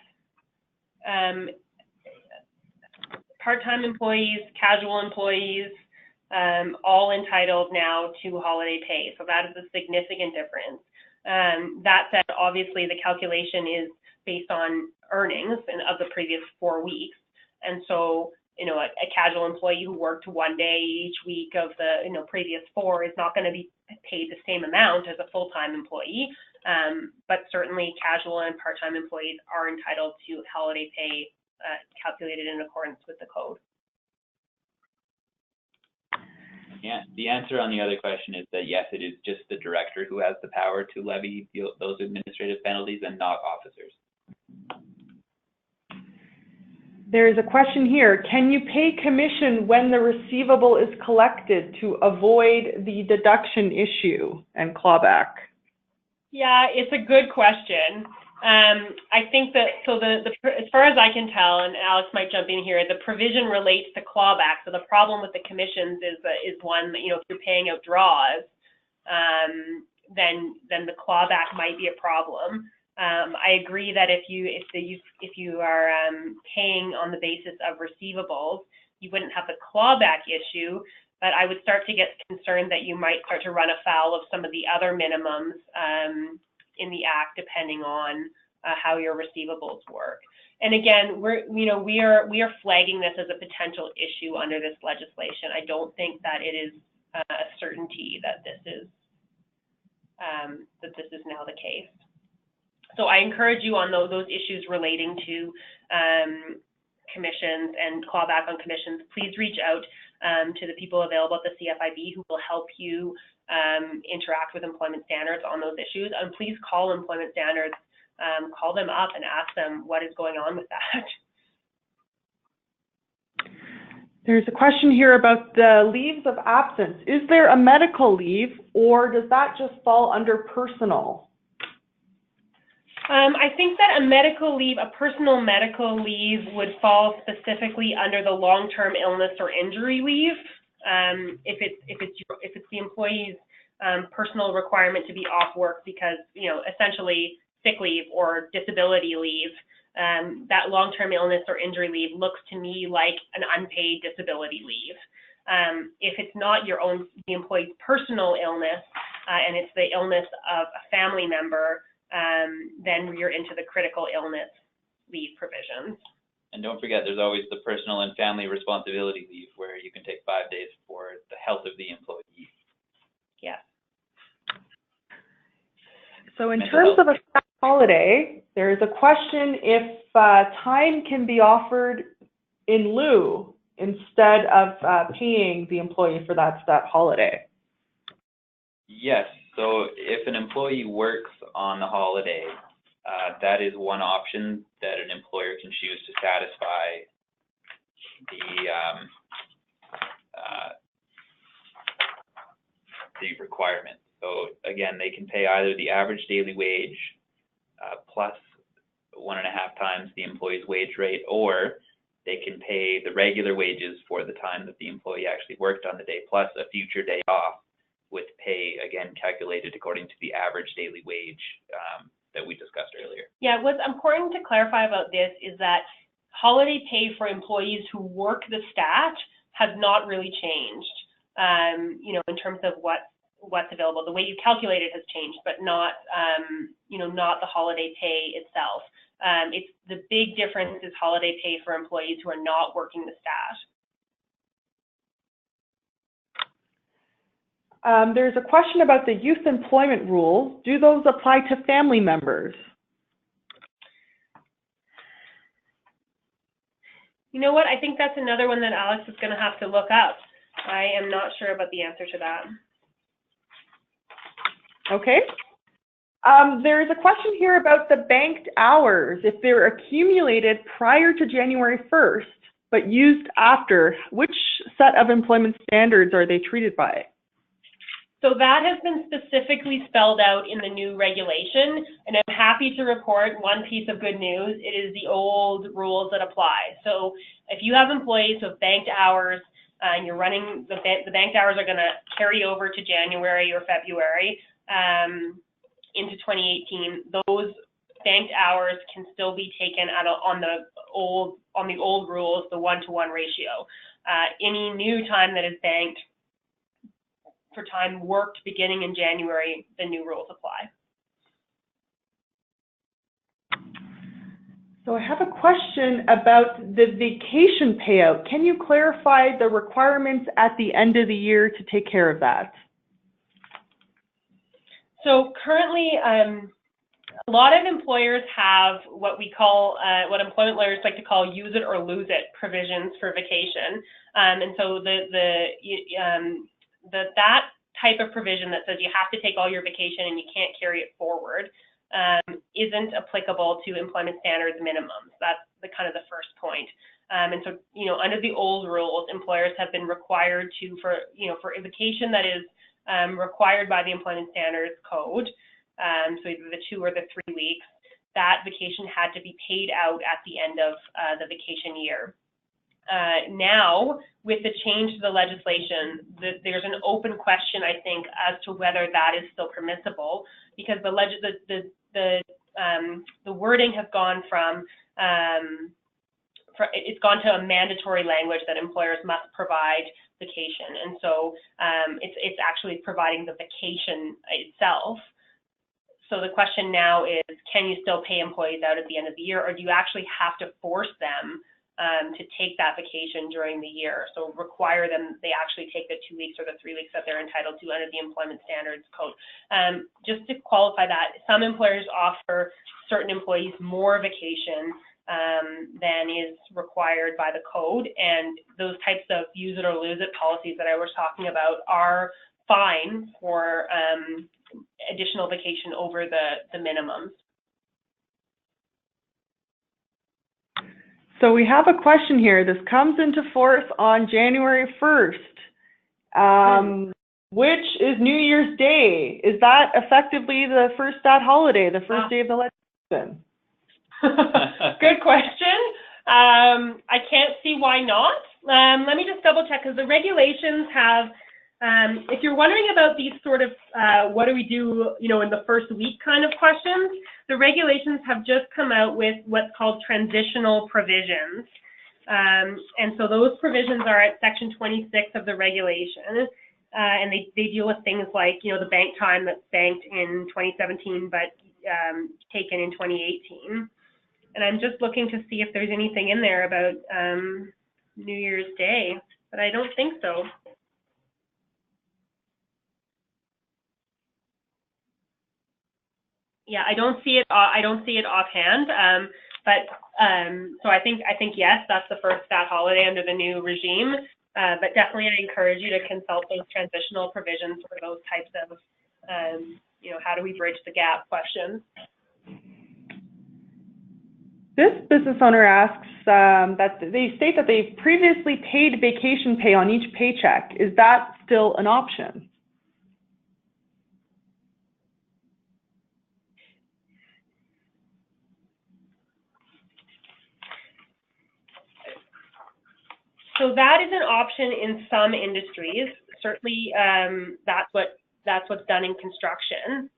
Part-time employees, casual employees, all entitled now to holiday pay. So that is a significant difference. That said, obviously the calculation is based on earnings of the previous 4 weeks. And so, a casual employee who worked 1 day each week of the, previous 4 is not going to be paid the same amount as a full-time employee. But certainly casual and part-time employees are entitled to holiday pay calculated in accordance with the code. Yeah, the answer on the other question is that yes, it is just the director who has the power to levy those administrative penalties and not officers. There's a question here. Can you pay commission when the receivable is collected to avoid the deduction issue and clawback? Yeah, it's a good question. I think that, so as far as I can tell, and Alex might jump in here, the provision relates to clawback. So the problem with the commissions is one that, if you're paying out draws, then the clawback might be a problem. I agree that if you are paying on the basis of receivables, you wouldn't have the clawback issue, but I would start to get concerned that you might start to run afoul of some of the other minimums in the Act, depending on how your receivables work. And again, we are flagging this as a potential issue under this legislation. I don't think that it is a certainty that this is now the case. So I encourage you on those issues relating to commissions and clawback on commissions. Please reach out to the people available at the CFIB who will help you interact with Employment Standards on those issues. And please call Employment Standards, call them up and ask them what is going on with that. There's a question here about the leaves of absence. Is there a medical leave, or does that just fall under personal? I think that a personal medical leave would fall specifically under the long-term illness or injury leave. If it's the employee's personal requirement to be off work because, essentially sick leave or disability leave, that long-term illness or injury leave looks to me like an unpaid disability leave. If it's not the employee's personal illness, and it's the illness of a family member, then you're into the critical illness leave provisions. And don't forget, there's always the personal and family responsibility leave where you can take 5 days for the health of the employee. Yeah. So in terms of a stat holiday, there is a question if time can be offered in lieu instead of paying the employee for that stat holiday. Yes, so if an employee works on the holiday, that is one option that an employer can choose to satisfy the requirement. So again, they can pay either the average daily wage plus 1.5 times the employee's wage rate, or they can pay the regular wages for the time that the employee actually worked on the day, plus a future day off with pay, again, calculated according to the average daily wage that we discussed earlier. Yeah, what's important to clarify about this is that holiday pay for employees who work the stat has not really changed, in terms of what's available. The way you calculate it has changed, but not, not the holiday pay itself. It's the big difference is holiday pay for employees who are not working the stat. There's a question about the youth employment rules. Do those apply to family members? You know what? I think that's another one that Alex is going to have to look up. I am not sure about the answer to that. Okay. There is a question here about the banked hours. If they're accumulated prior to January 1st, but used after, which set of employment standards are they treated by? So that has been specifically spelled out in the new regulation, and I'm happy to report one piece of good news. It is the old rules that apply. So if you have employees who have banked hours and you're running, the banked hours are going to carry over to January or February into 2018, those banked hours can still be taken on the old rules, the 1-to-1 ratio. Any new time that is banked for time worked beginning in January, the new rules apply. So I have a question about the vacation payout. Can you clarify the requirements at the end of the year to take care of that? So currently, a lot of employers have what we call, what employment lawyers like to call use it or lose it provisions for vacation. And so that type of provision that says you have to take all your vacation and you can't carry it forward isn't applicable to employment standards minimums. That's the kind of the first point. And so, under the old rules, employers have been required to, for a vacation that is required by the Employment Standards Code, so either the 2 or the 3 weeks, that vacation had to be paid out at the end of the vacation year. Now, with the change to the legislation, there's an open question, I think, as to whether that is still permissible, because the wording has gone from it's gone to a mandatory language that employers must provide vacation, and so it's actually providing the vacation itself. So the question now is, can you still pay employees out at the end of the year, or do you actually have to force them to take that vacation during the year? So require them, they actually take the 2 weeks or the 3 weeks that they're entitled to under the Employment Standards Code. Just to qualify that, some employers offer certain employees more vacation than is required by the code, and those types of use it or lose it policies that I was talking about are fine for additional vacation over the minimums. So we have a question here. This comes into force on January 1st, which is New Year's Day. Is that effectively the first stat holiday, the first day of the legislation? Good question. I can't see why not. Let me just double check, because the regulations have If you're wondering about these sort of what do we do, in the first week kind of questions, the regulations have just come out with what's called transitional provisions. And so those provisions are at section 26 of the regulation, and they deal with things like, the bank time that's banked in 2017 but taken in 2018. And I'm just looking to see if there's anything in there about New Year's Day, but I don't think so. Yeah, I don't see it offhand, so I think yes, that's the first stat holiday under the new regime. But definitely, I encourage you to consult those transitional provisions for those types of, how do we bridge the gap questions. This business owner asks that they state that they've previously paid vacation pay on each paycheck. Is that still an option? So that is an option in some industries. Certainly, that's what's done in construction.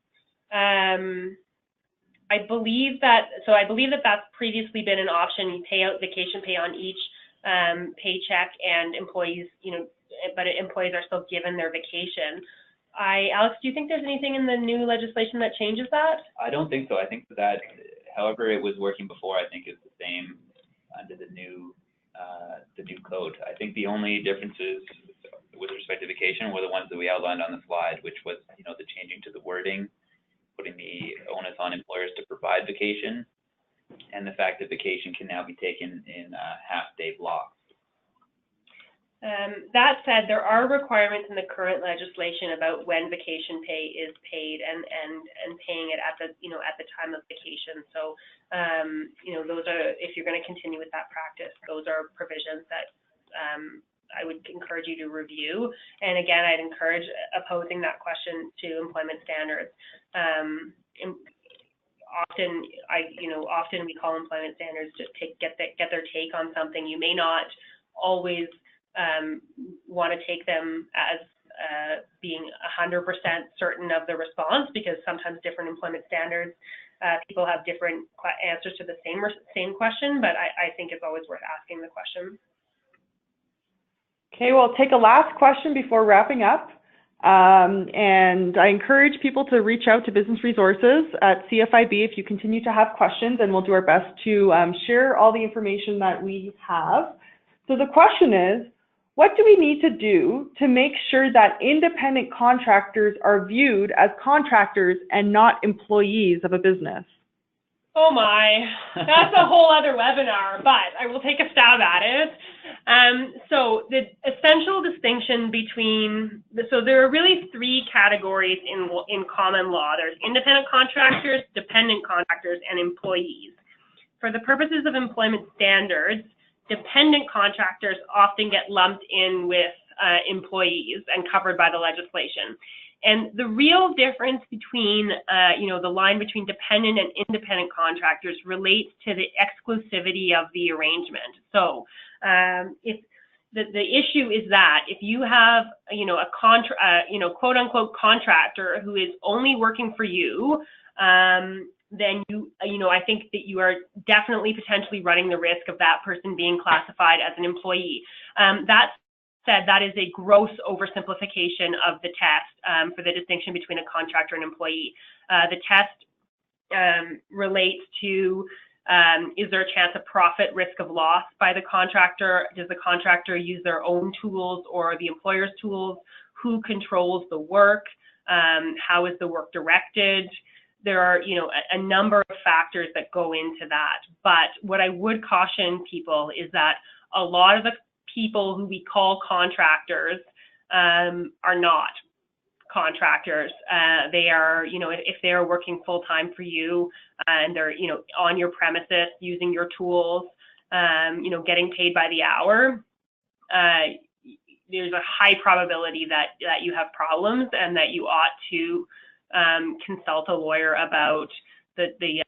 I believe that that's previously been an option. You pay out vacation pay on each paycheck, and employees, but employees are still given their vacation. Alex, do you think there's anything in the new legislation that changes that? I don't think so. I think that however it was working before, I think is the same under the new code. I think the only differences with respect to vacation were the ones that we outlined on the slide, which was, the changing to the wording, putting the onus on employers to provide vacation, and the fact that vacation can now be taken in half-day blocks. That said, there are requirements in the current legislation about when vacation pay is paid and paying it at the time of vacation. So, those are, if you're going to continue with that practice, those are provisions that I would encourage you to review. And again, I'd encourage opposing that question to employment standards. Often we call employment standards to get their take on something. You may not always want to take them as being 100% certain of the response, because sometimes different employment standards, people have different answers to the same question, but I think it's always worth asking the question. Okay, well, I'll take a last question before wrapping up. And I encourage people to reach out to Business Resources at CFIB if you continue to have questions, and we'll do our best to share all the information that we have. So the question is, what do we need to do to make sure that independent contractors are viewed as contractors and not employees of a business? Oh my, that's a whole other webinar, but I will take a stab at it. So the essential distinction so there are really three categories in common law. There's independent contractors, dependent contractors, and employees. For the purposes of employment standards, dependent contractors often get lumped in with employees and covered by the legislation. And the real difference between, the line between dependent and independent contractors relates to the exclusivity of the arrangement. So if the issue is that if you have, a quote unquote contractor who is only working for you, then I think that you are definitely potentially running the risk of that person being classified as an employee. That said, that is a gross oversimplification of the test for the distinction between a contractor and employee. The test relates to, is there a chance of profit, risk of loss by the contractor? Does the contractor use their own tools or the employer's tools? Who controls the work? How is the work directed? There are, a number of factors that go into that. But what I would caution people is that a lot of the people who we call contractors are not contractors. They are, if they are working full-time for you and they're, on your premises using your tools, getting paid by the hour, there's a high probability that you have problems and that you ought to consult a lawyer about the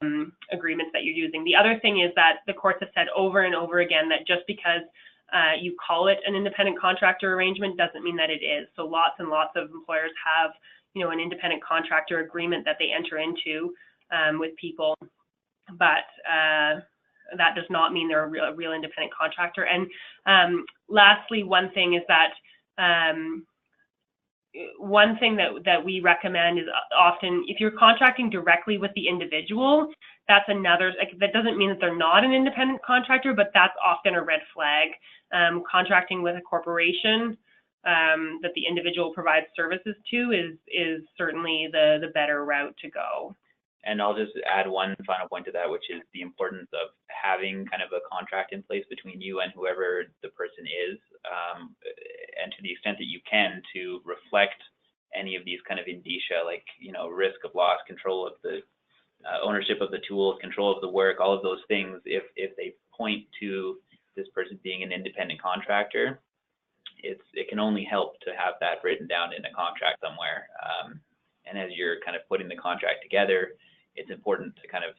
agreements that you're using. The other thing is that the courts have said over and over again that just because you call it an independent contractor arrangement doesn't mean that it is. So lots and lots of employers have, you know, an independent contractor agreement that they enter into with people, but that does not mean they're a real independent contractor. And lastly, one thing is that one thing that we recommend is often if you're contracting directly with the individual, that's another, like, that doesn't mean that they're not an independent contractor, but that's often a red flag. Contracting with a corporation that the individual provides services to is certainly the better route to go. And I'll just add one final point to that, which is the importance of having kind of a contract in place between you and whoever the person is, and to the extent that you can, to reflect any of these kind of indicia, like, you know, risk of loss, control of the ownership of the tools, control of the work, all of those things. If they point to this person being an independent contractor, it can only help to have that written down in a contract somewhere. And as you're kind of putting the contract together, it's important to kind of,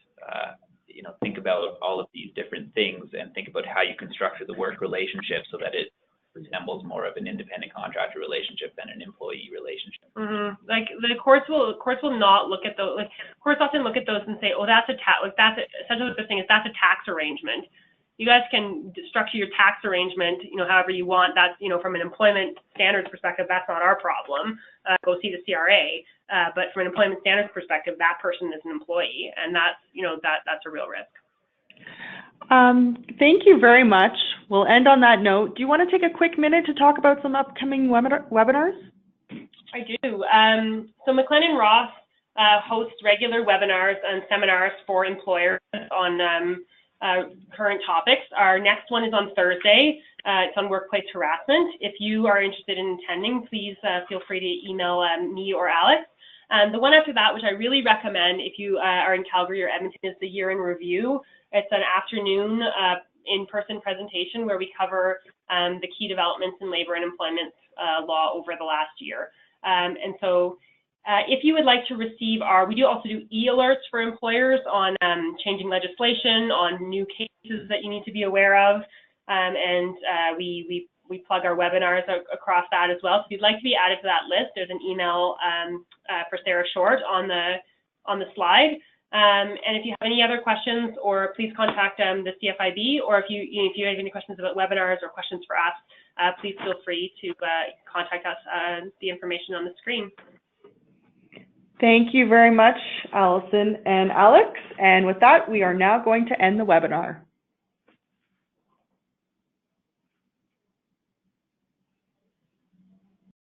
you know, think about all of these different things and think about how you can structure the work relationship so that it resembles more of an independent contractor relationship than an employee relationship. Mm-hmm. Like the courts will not look at those. Like courts often look at those and say, oh, that's a tax. Like that's essentially what they're saying is that's a tax arrangement. You guys can structure your tax arrangement, you know, however you want. That's, you know, from an employment standards perspective, that's not our problem. Go see the CRA. But from an employment standards perspective, that person is an employee, and that's, you know, that's a real risk. Thank you very much. We'll end on that note. Do you want to take a quick minute to talk about some upcoming webinars? I do. So McLennan Ross hosts regular webinars and seminars for employers on current topics. Our next one is on Thursday. It's on workplace harassment. If you are interested in attending, please feel free to email me or Alex. The one after that, which I really recommend if you are in Calgary or Edmonton, is the Year in Review. It's an afternoon in-person presentation where we cover the key developments in labor and employment law over the last year. And so if you would like to receive we do also do e-alerts for employers on changing legislation, on new cases that you need to be aware of, and we plug our webinars across that as well. So if you'd like to be added to that list, there's an email for Sarah Short on the slide. And if you have any other questions, or please contact the CFIB, or if you have any questions about webinars or questions for us, please feel free to contact us. The information on the screen. Thank you very much, Alison and Alex. And with that, we are now going to end the webinar.